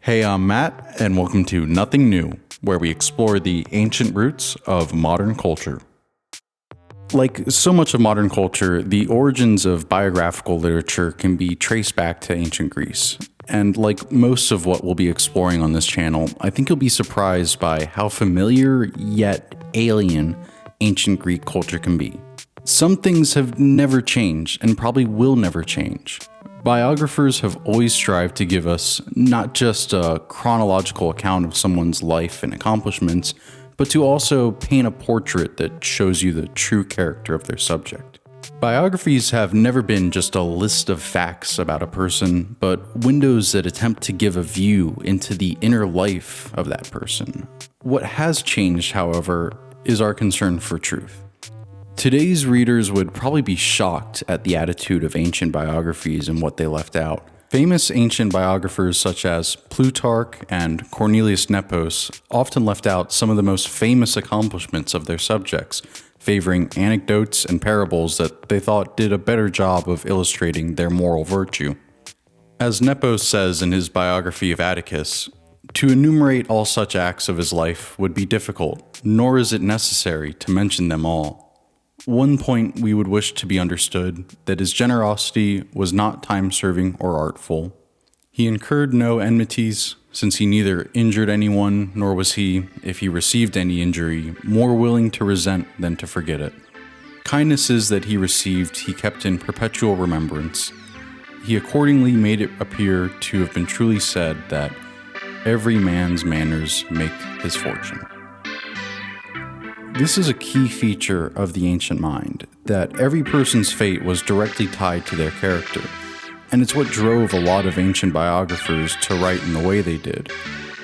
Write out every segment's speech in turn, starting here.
Hey, I'm Matt, and welcome to Nothing New, where we explore the ancient roots of modern culture. Like so much of modern culture, the origins of biographical literature can be traced back to ancient Greece. And like most of what we'll be exploring on this channel, I think you'll be surprised by how familiar yet alien ancient Greek culture can be. Some things have never changed and probably will never change. Biographers have always strived to give us not just a chronological account of someone's life and accomplishments, but to also paint a portrait that shows you the true character of their subject. Biographies have never been just a list of facts about a person, but windows that attempt to give a view into the inner life of that person. What has changed, however, is our concern for truth. Today's readers would probably be shocked at the attitude of ancient biographies and what they left out. Famous ancient biographers such as Plutarch and Cornelius Nepos often left out some of the most famous accomplishments of their subjects, favoring anecdotes and parables that they thought did a better job of illustrating their moral virtue. As Nepos says in his biography of Atticus, "To enumerate all such acts of his life would be difficult, nor is it necessary to mention them all. One point we would wish to be understood, that his generosity was not time-serving or artful. He incurred no enmities, since he neither injured anyone, nor was he, if he received any injury, more willing to resent than to forget it. Kindnesses that he received he kept in perpetual remembrance. He accordingly made it appear to have been truly said that every man's manners make his fortune." This is a key feature of the ancient mind, that every person's fate was directly tied to their character, and it's what drove a lot of ancient biographers to write in the way they did.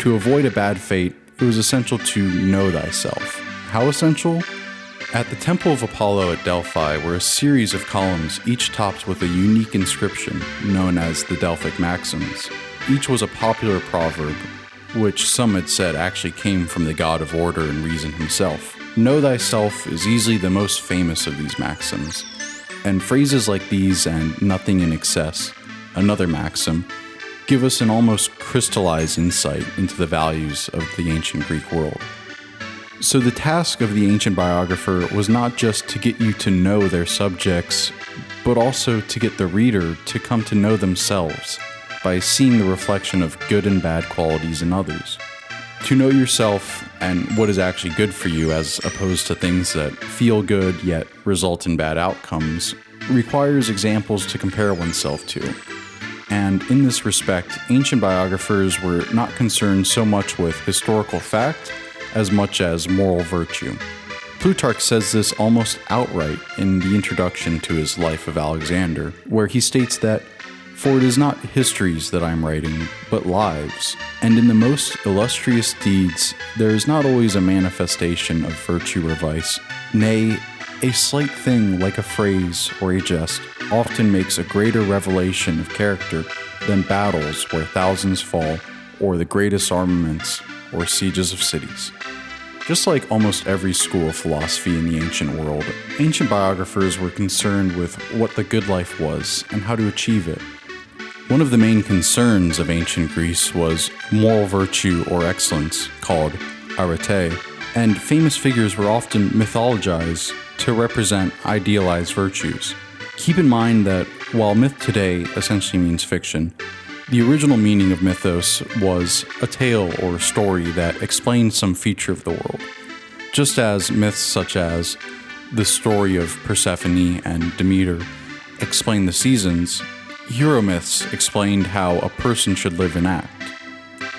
To avoid a bad fate, it was essential to know thyself. How essential? At the Temple of Apollo at Delphi were a series of columns, each topped with a unique inscription, known as the Delphic Maxims. Each was a popular proverb, which some had said actually came from the god of order and reason himself. Know thyself is easily the most famous of these maxims, and phrases like these and nothing in excess, another maxim, give us an almost crystallized insight into the values of the ancient Greek world. So the task of the ancient biographer was not just to get you to know their subjects, but also to get the reader to come to know themselves by seeing the reflection of good and bad qualities in others. To know yourself and what is actually good for you, as opposed to things that feel good yet result in bad outcomes, requires examples to compare oneself to. And in this respect, ancient biographers were not concerned so much with historical fact as much as moral virtue. Plutarch says this almost outright in the introduction to his Life of Alexander, where he states that, "For it is not histories that I am writing, but lives. And in the most illustrious deeds, there is not always a manifestation of virtue or vice. Nay, a slight thing like a phrase or a jest often makes a greater revelation of character than battles where thousands fall, or the greatest armaments, or sieges of cities." Just like almost every school of philosophy in the ancient world, ancient biographers were concerned with what the good life was and how to achieve it. One of the main concerns of ancient Greece was moral virtue or excellence, called arete, and famous figures were often mythologized to represent idealized virtues. Keep in mind that while myth today essentially means fiction, the original meaning of mythos was a tale or story that explained some feature of the world. Just as myths such as the story of Persephone and Demeter explain the seasons, hero myths explained how a person should live and act.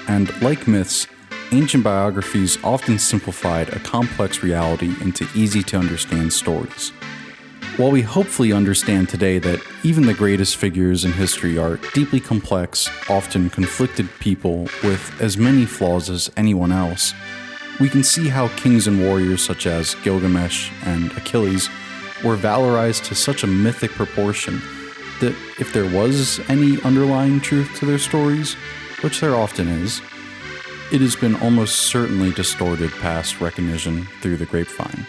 And like myths, ancient biographies often simplified a complex reality into easy-to-understand stories. While we hopefully understand today that even the greatest figures in history are deeply complex, often conflicted people with as many flaws as anyone else, we can see how kings and warriors such as Gilgamesh and Achilles were valorized to such a mythic proportion that if there was any underlying truth to their stories, which there often is, it has been almost certainly distorted past recognition through the grapevine.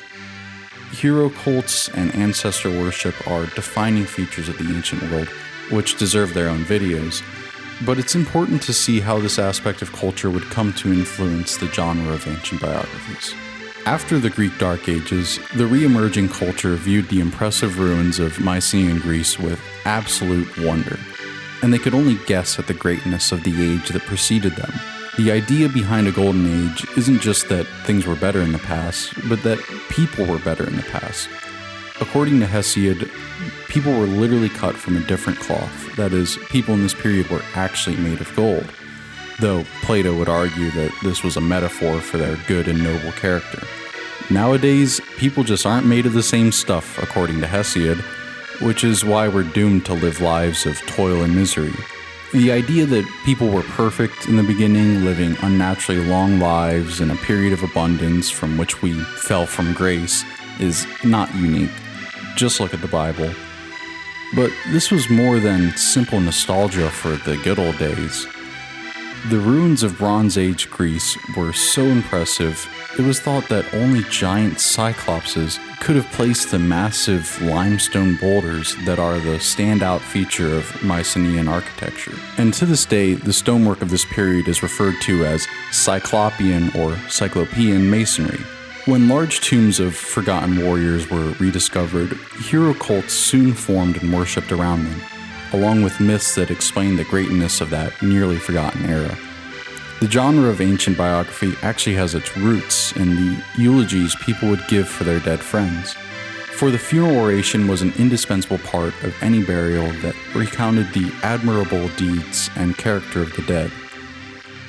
Hero cults and ancestor worship are defining features of the ancient world, which deserve their own videos, but it's important to see how this aspect of culture would come to influence the genre of ancient biographies. After the Greek Dark Ages, the re-emerging culture viewed the impressive ruins of Mycenaean Greece with absolute wonder, and they could only guess at the greatness of the age that preceded them. The idea behind a golden age isn't just that things were better in the past, but that people were better in the past. According to Hesiod, people were literally cut from a different cloth. That is, people in this period were actually made of gold, though Plato would argue that this was a metaphor for their good and noble character. Nowadays, people just aren't made of the same stuff, according to Hesiod, which is why we're doomed to live lives of toil and misery. The idea that people were perfect in the beginning, living unnaturally long lives in a period of abundance from which we fell from grace, is not unique. Just look at the Bible. But this was more than simple nostalgia for the good old days. The ruins of Bronze Age Greece were so impressive, it was thought that only giant cyclopses could have placed the massive limestone boulders that are the standout feature of Mycenaean architecture. And to this day, the stonework of this period is referred to as Cyclopean or Cyclopean masonry. When large tombs of forgotten warriors were rediscovered, hero cults soon formed and worshipped around them, along with myths that explain the greatness of that nearly forgotten era. The genre of ancient biography actually has its roots in the eulogies people would give for their dead friends. For the funeral oration was an indispensable part of any burial that recounted the admirable deeds and character of the dead.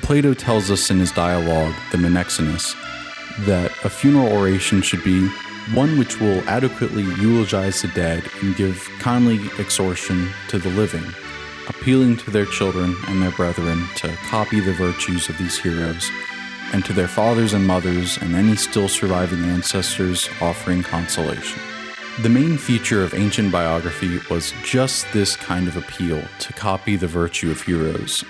Plato tells us in his dialogue, the Menexenus, that a funeral oration should be one which will adequately eulogize the dead and give kindly exhortation to the living, appealing to their children and their brethren to copy the virtues of these heroes, and to their fathers and mothers and any still surviving ancestors offering consolation. The main feature of ancient biography was just this kind of appeal to copy the virtue of heroes.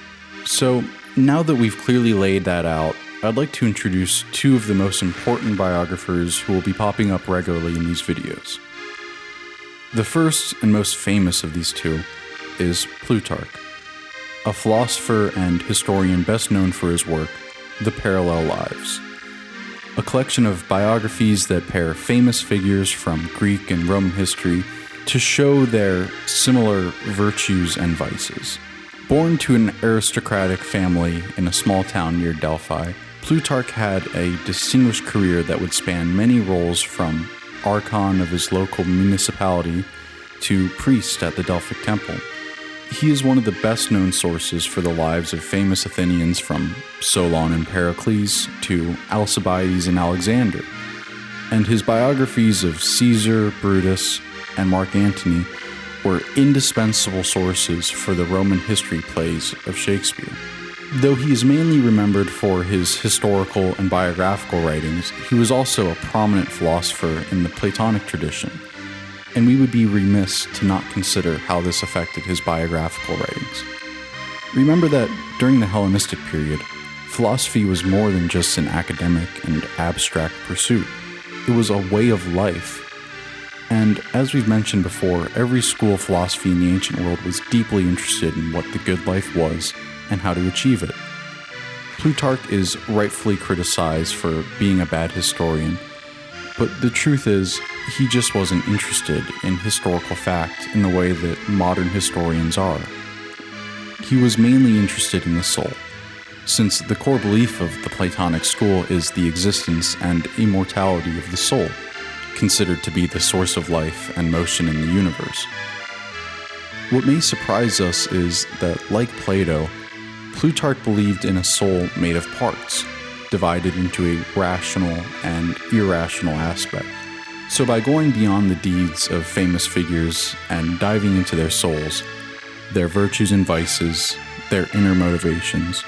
So, now that we've clearly laid that out, I'd like to introduce two of the most important biographers who will be popping up regularly in these videos. The first and most famous of these two is Plutarch, a philosopher and historian best known for his work, The Parallel Lives, a collection of biographies that pair famous figures from Greek and Roman history to show their similar virtues and vices. Born to an aristocratic family in a small town near Delphi, Plutarch had a distinguished career that would span many roles from archon of his local municipality to priest at the Delphic temple. He is one of the best known sources for the lives of famous Athenians from Solon and Pericles to Alcibiades and Alexander, and his biographies of Caesar, Brutus, and Mark Antony were indispensable sources for the Roman history plays of Shakespeare. Though he is mainly remembered for his historical and biographical writings, he was also a prominent philosopher in the Platonic tradition, and we would be remiss to not consider how this affected his biographical writings. Remember that during the Hellenistic period, philosophy was more than just an academic and abstract pursuit. It was a way of life. And as we've mentioned before, every school of philosophy in the ancient world was deeply interested in what the good life was and how to achieve it. Plutarch is rightfully criticized for being a bad historian, but the truth is, he just wasn't interested in historical fact in the way that modern historians are. He was mainly interested in the soul, since the core belief of the Platonic school is the existence and immortality of the soul, considered to be the source of life and motion in the universe. What may surprise us is that, like Plato, Plutarch believed in a soul made of parts, divided into a rational and irrational aspect. So by going beyond the deeds of famous figures and diving into their souls, their virtues and vices, their inner motivations,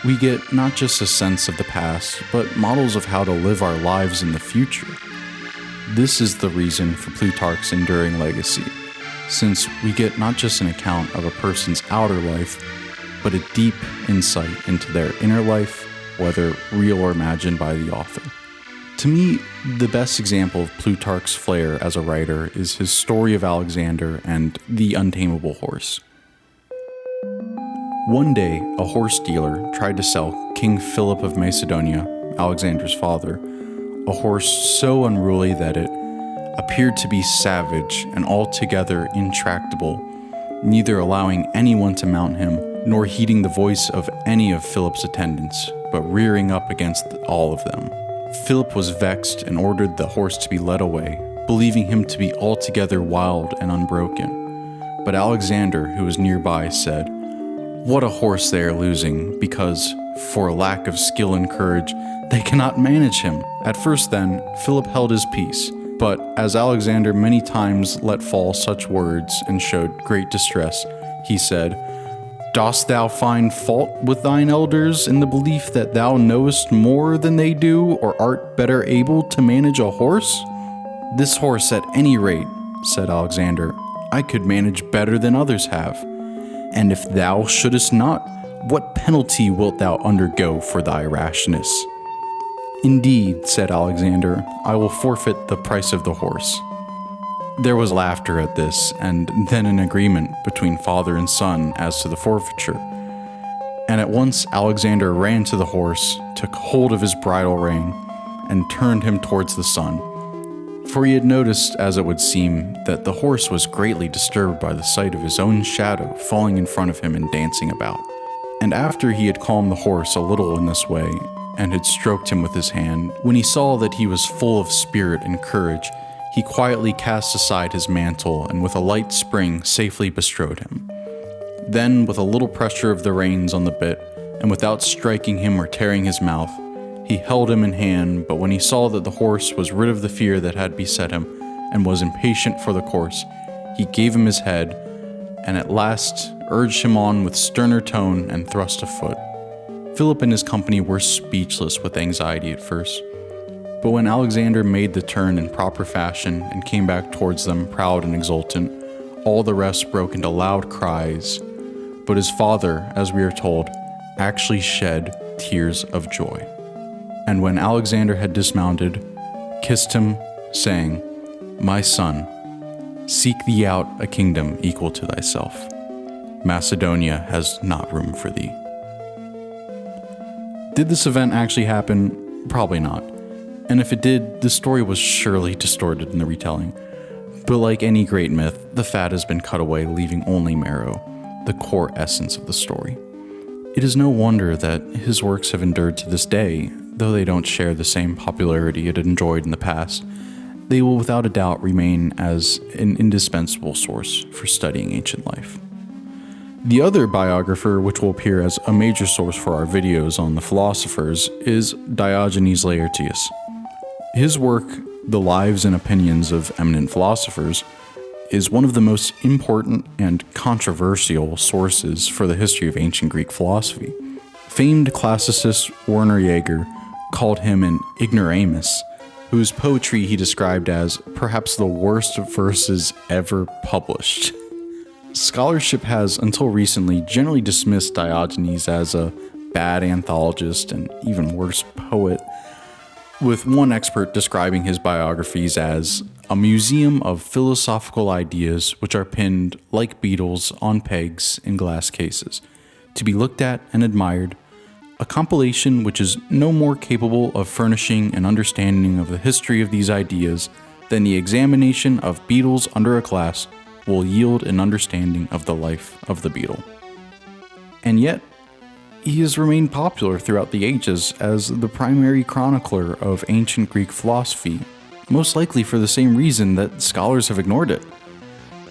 we get not just a sense of the past, but models of how to live our lives in the future. This is the reason for Plutarch's enduring legacy, since we get not just an account of a person's outer life, but a deep insight into their inner life, whether real or imagined by the author. To me, the best example of Plutarch's flair as a writer is his Story of Alexander and The Untamable Horse. One day, a horse dealer tried to sell King Philip of Macedonia, Alexander's father, a horse so unruly that it appeared to be savage and altogether intractable, neither allowing anyone to mount him, nor heeding the voice of any of Philip's attendants, but rearing up against all of them. Philip was vexed and ordered the horse to be led away, believing him to be altogether wild and unbroken. But Alexander, who was nearby, said, "What a horse they are losing, because, for a lack of skill and courage, they cannot manage him." At first then, Philip held his peace, but as Alexander many times let fall such words and showed great distress, he said, "Dost thou find fault with thine elders in the belief that thou knowest more than they do, or art better able to manage a horse?" "This horse at any rate," said Alexander, "I could manage better than others have. And if thou shouldest not, what penalty wilt thou undergo for thy rashness?" "Indeed," said Alexander, "I will forfeit the price of the horse." There was laughter at this, and then an agreement between father and son as to the forfeiture. And at once Alexander ran to the horse, took hold of his bridle rein, and turned him towards the sun. For he had noticed, as it would seem, that the horse was greatly disturbed by the sight of his own shadow falling in front of him and dancing about. And after he had calmed the horse a little in this way, and had stroked him with his hand, when he saw that he was full of spirit and courage, he quietly cast aside his mantle, and with a light spring safely bestrode him. Then, with a little pressure of the reins on the bit, and without striking him or tearing his mouth, he held him in hand. But when he saw that the horse was rid of the fear that had beset him, and was impatient for the course, he gave him his head, and at last urged him on with sterner tone and thrust of foot. Philip and his company were speechless with anxiety at first, but when Alexander made the turn in proper fashion and came back towards them proud and exultant, all the rest broke into loud cries. But his father, as we are told, actually shed tears of joy. And when Alexander had dismounted, kissed him, saying, "My son, seek thee out a kingdom equal to thyself. Macedonia has not room for thee." Did this event actually happen? Probably not. And if it did, the story was surely distorted in the retelling. But like any great myth, the fat has been cut away, leaving only marrow, the core essence of the story. It is no wonder that his works have endured to this day. Though they don't share the same popularity it had enjoyed in the past, they will without a doubt remain as an indispensable source for studying ancient life. The other biographer, which will appear as a major source for our videos on the philosophers, is Diogenes Laertius. His work, The Lives and Opinions of Eminent Philosophers, is one of the most important and controversial sources for the history of ancient Greek philosophy. Famed classicist Werner Jaeger called him an ignoramus, whose poetry he described as perhaps the worst verses ever published. Scholarship has, until recently, generally dismissed Diogenes as a bad anthologist and even worse poet, with one expert describing his biographies as a museum of philosophical ideas which are pinned, like beetles, on pegs in glass cases, to be looked at and admired, a compilation which is no more capable of furnishing an understanding of the history of these ideas than the examination of beetles under a glass will yield an understanding of the life of the beetle. And yet, he has remained popular throughout the ages as the primary chronicler of ancient Greek philosophy, most likely for the same reason that scholars have ignored it.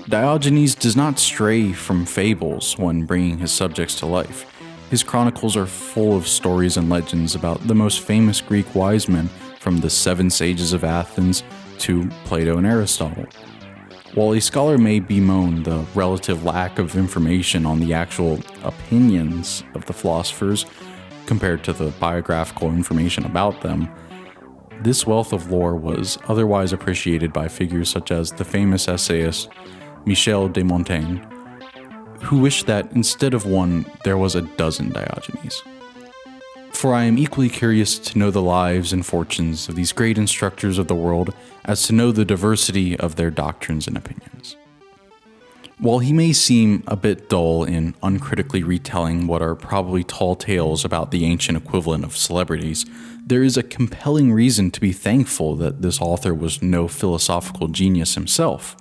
Diogenes does not stray from fables when bringing his subjects to life. His chronicles are full of stories and legends about the most famous Greek wise men, from the 7 sages of Athens to Plato and Aristotle. While a scholar may bemoan the relative lack of information on the actual opinions of the philosophers compared to the biographical information about them, this wealth of lore was otherwise appreciated by figures such as the famous essayist Michel de Montaigne, who wished that instead of one, there was a dozen Diogenes. For I am equally curious to know the lives and fortunes of these great instructors of the world as to know the diversity of their doctrines and opinions. While he may seem a bit dull in uncritically retelling what are probably tall tales about the ancient equivalent of celebrities, there is a compelling reason to be thankful that this author was no philosophical genius himself.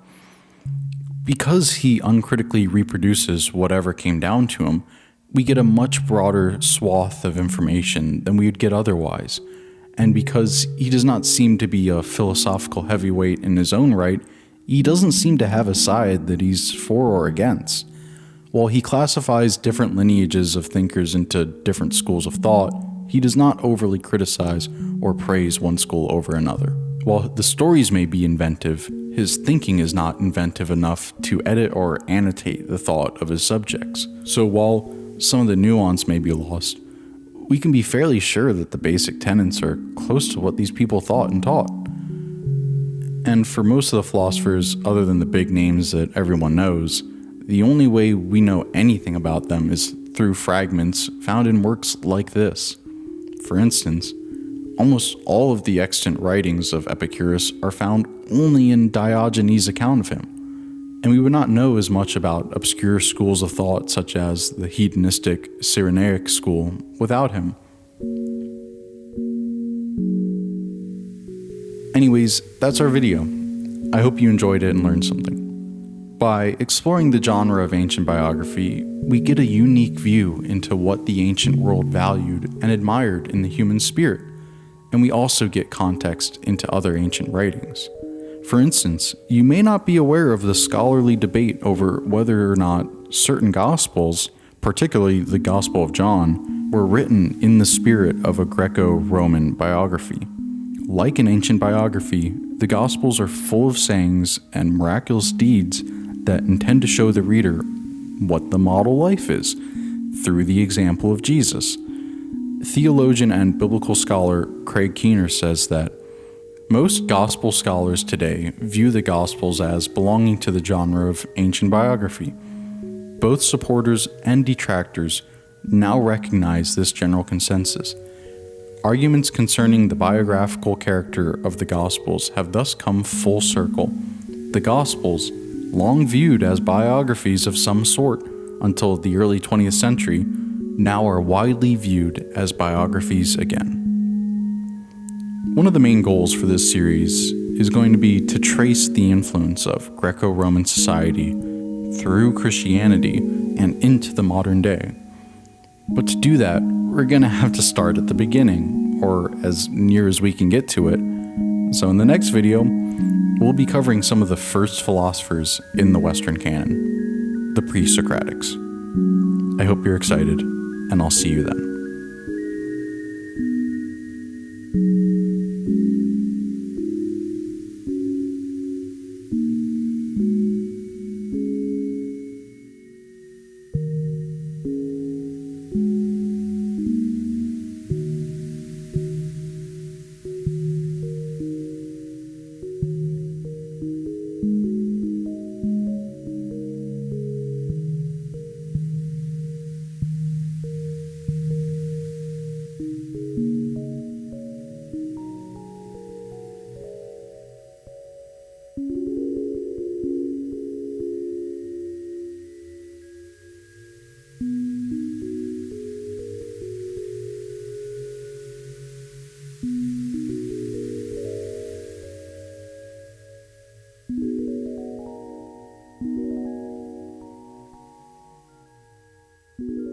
Because he uncritically reproduces whatever came down to him, we get a much broader swath of information than we would get otherwise. And because he does not seem to be a philosophical heavyweight in his own right, he doesn't seem to have a side that he's for or against. While he classifies different lineages of thinkers into different schools of thought, he does not overly criticize or praise one school over another. While the stories may be inventive, his thinking is not inventive enough to edit or annotate the thought of his subjects. So while some of the nuance may be lost, we can be fairly sure that the basic tenets are close to what these people thought and taught. And for most of the philosophers, other than the big names that everyone knows, the only way we know anything about them is through fragments found in works like this. For instance, almost all of the extant writings of Epicurus are found only in Diogenes' account of him, and we would not know as much about obscure schools of thought such as the hedonistic Cyrenaic school without him. Anyways, that's our video. I hope you enjoyed it and learned something. By exploring the genre of ancient biography, we get a unique view into what the ancient world valued and admired in the human spirit, and we also get context into other ancient writings. For instance, you may not be aware of the scholarly debate over whether or not certain Gospels, particularly the Gospel of John, were written in the spirit of a Greco-Roman biography. Like an ancient biography, the Gospels are full of sayings and miraculous deeds that intend to show the reader what the model life is, through the example of Jesus. Theologian and biblical scholar Craig Keener says that most gospel scholars today view the Gospels as belonging to the genre of ancient biography. Both supporters and detractors now recognize this general consensus. Arguments concerning the biographical character of the Gospels have thus come full circle. The Gospels, long viewed as biographies of some sort until the early 20th century, now are widely viewed as biographies again. One of the main goals for this series is going to be to trace the influence of Greco-Roman society through Christianity and into the modern day. But to do that, we're going to have to start at the beginning, or as near as we can get to it. So in the next video, we'll be covering some of the first philosophers in the Western canon, the pre-Socratics. I hope you're excited, and I'll see you then. you